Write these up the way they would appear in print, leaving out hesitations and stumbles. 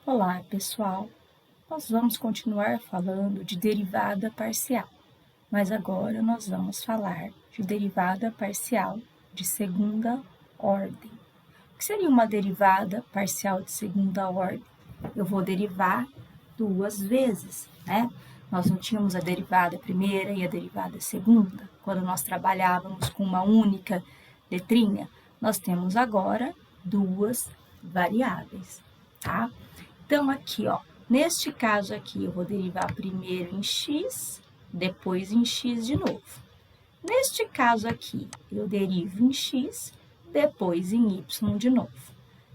Olá, pessoal! Nós vamos continuar falando de derivada parcial, mas agora nós vamos falar de derivada parcial de segunda ordem. O que seria uma derivada parcial de segunda ordem? Eu vou derivar duas vezes, né? Nós não tínhamos a derivada primeira e a derivada segunda, quando nós trabalhávamos com uma única letrinha. Nós temos agora duas variáveis, tá? Então, aqui, ó, neste caso aqui, eu vou derivar primeiro em x, depois em x de novo. Neste caso aqui, eu derivo em x, depois em y de novo.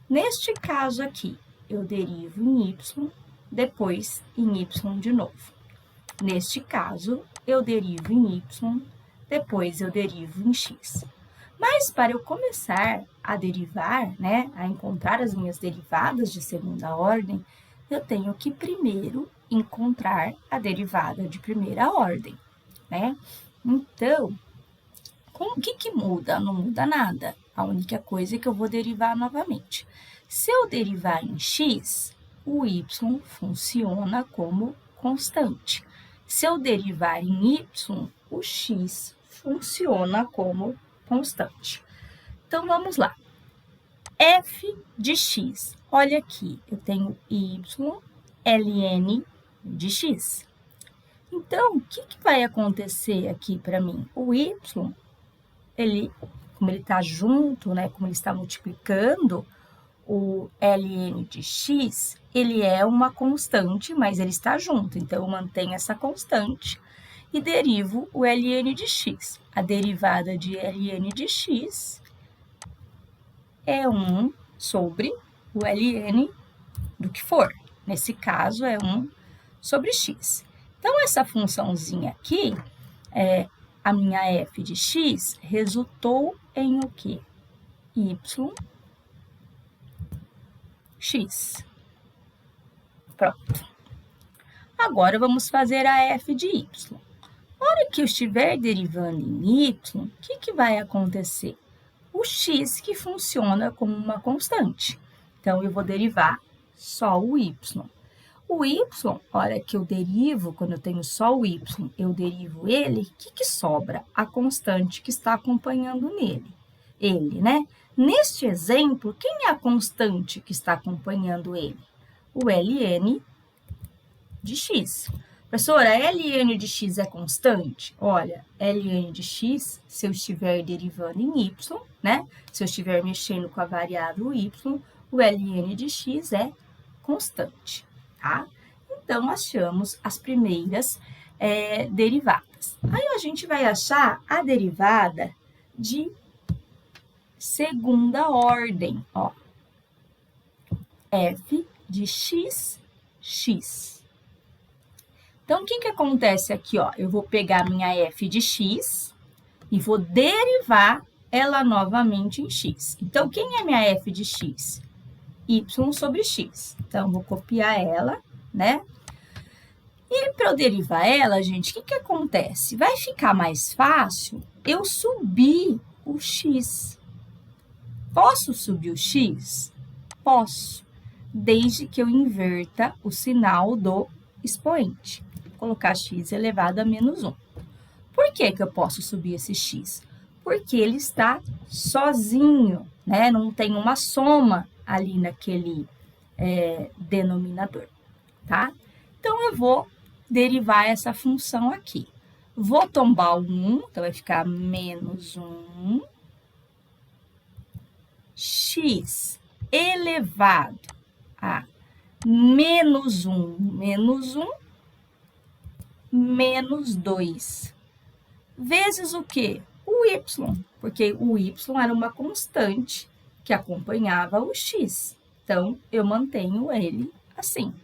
Neste caso aqui, eu derivo em y, depois em y de novo. Neste caso, eu derivo em y, depois eu derivo em x. Mas para eu começar a derivar, né, a encontrar as minhas derivadas de segunda ordem, eu tenho que primeiro encontrar a derivada de primeira ordem, né? Então, o que muda? Não muda nada. A única coisa é que eu vou derivar novamente. Se eu derivar em x, o y funciona como constante. Se eu derivar em y, o x funciona como constante. Então, vamos lá. F de x. Olha aqui, eu tenho y, ln de x. Então, o que vai acontecer aqui para mim? O y, como ele está junto, né, como ele está multiplicando, o ln de x, ele é uma constante, mas ele está junto. Então, eu mantenho essa constante e derivo o ln de x. A derivada de ln de x é 1 sobre o ln do que for. Nesse caso, é 1 sobre x. Então, essa funçãozinha aqui, a minha f de x, resultou em o quê? X. Pronto. Agora, vamos fazer a f de y. Na hora que eu estiver derivando em y, o que vai acontecer? O x que funciona como uma constante. Então, eu vou derivar só o y. O y, a hora que eu derivo, quando eu tenho só o y, eu derivo ele, o que sobra? A constante que está acompanhando ele, né? Neste exemplo, quem é a constante que está acompanhando ele? O ln de x. Professora, ln de x é constante? Olha, ln de x, se eu estiver derivando em y, né? Se eu estiver mexendo com a variável y, o ln de x é constante, tá? Então, achamos as primeiras derivadas. Aí, a gente vai achar a derivada de segunda ordem, ó. F de x, x. Então, o que acontece aqui, ó? Eu vou pegar minha f de x e vou derivar ela novamente em x. Então, quem é minha f de x? Y sobre x. Então, vou copiar ela, né? E para eu derivar ela, gente, o que acontece? Vai ficar mais fácil eu subir o x. Posso subir o x? Posso, desde que eu inverta o sinal do expoente. Vou colocar x elevado a menos 1. Por que eu posso subir esse x? Porque ele está sozinho, né? Não tem uma soma ali naquele denominador, tá? Então, eu vou derivar essa função aqui. Vou tombar o 1, então vai ficar menos 1, x elevado a menos 1, menos 2, vezes o quê? O y, porque o y era uma constante que acompanhava o x. Então, eu mantenho ele assim.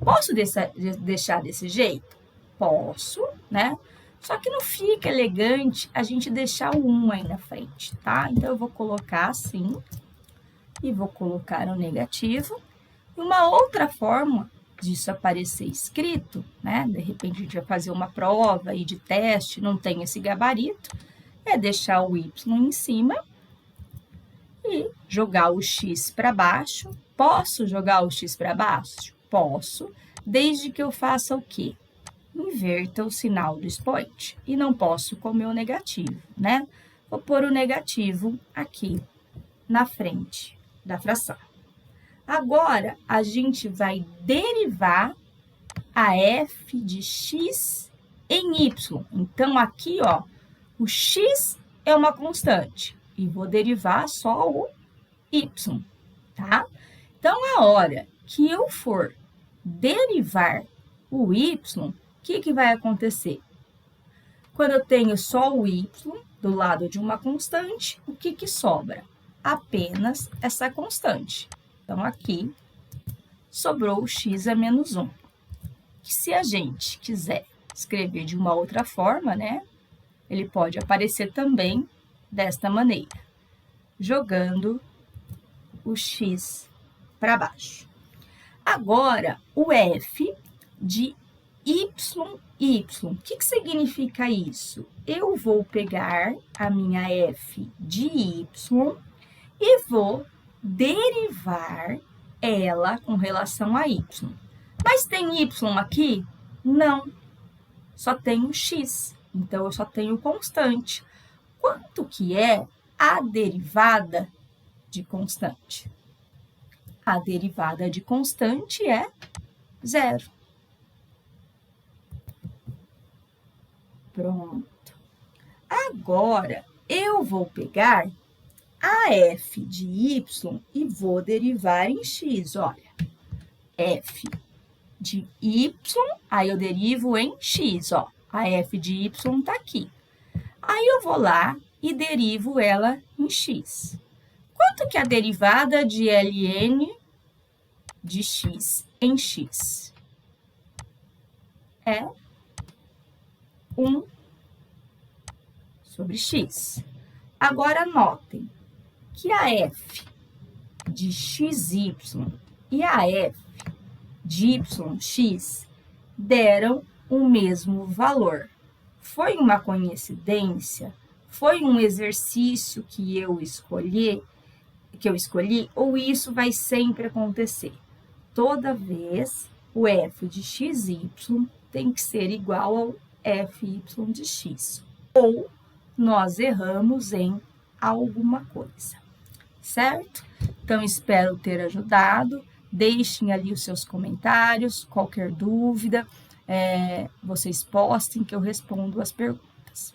Posso deixar desse jeito? Posso, né? Só que não fica elegante a gente deixar o 1 aí na frente, tá? Então, eu vou colocar assim e vou colocar o negativo. E uma outra forma disso aparecer escrito, né? De repente, a gente vai fazer uma prova aí de teste, não tem esse gabarito, é deixar o y em cima e jogar o x para baixo, Posso jogar o x para baixo? Posso, desde que eu faça o quê? Inverta o sinal do expoente. E não posso com o meu negativo, né? Vou pôr o negativo aqui na frente da fração. Agora, a gente vai derivar a f de x em y. Então, aqui, ó, o x é uma constante e vou derivar só o y, tá? Então, a hora que eu for derivar o y, o que vai acontecer? Quando eu tenho só o y do lado de uma constante, o que sobra? Apenas essa constante. Então, aqui sobrou o x a menos 1. Que se a gente quiser escrever de uma outra forma, né? Ele pode aparecer também desta maneira, jogando o x para baixo. Agora, o f de y. O que significa isso? Eu vou pegar a minha f de y e vou derivar ela com relação a y. Mas tem y aqui? Não. Só tenho x. Então, eu só tenho constante. Quanto que é a derivada de constante? A derivada de constante é 0. Pronto. Agora, eu vou pegar a f de y e vou derivar em x. Olha, f de y, aí eu derivo em x, ó. A f de y está aqui. Aí eu vou lá e derivo ela em x. Quanto que é a derivada de ln de x em x? É 1 sobre x. Agora, notem que a f de xy e a f de yx deram o mesmo valor. Foi uma coincidência? Foi um exercício que eu escolhi, ou isso vai sempre acontecer? Toda vez o f de xy tem que ser igual ao fy de x. Ou nós erramos em alguma coisa, certo? Então, espero ter ajudado. Deixem ali os seus comentários, qualquer dúvida, vocês postem que eu respondo as perguntas.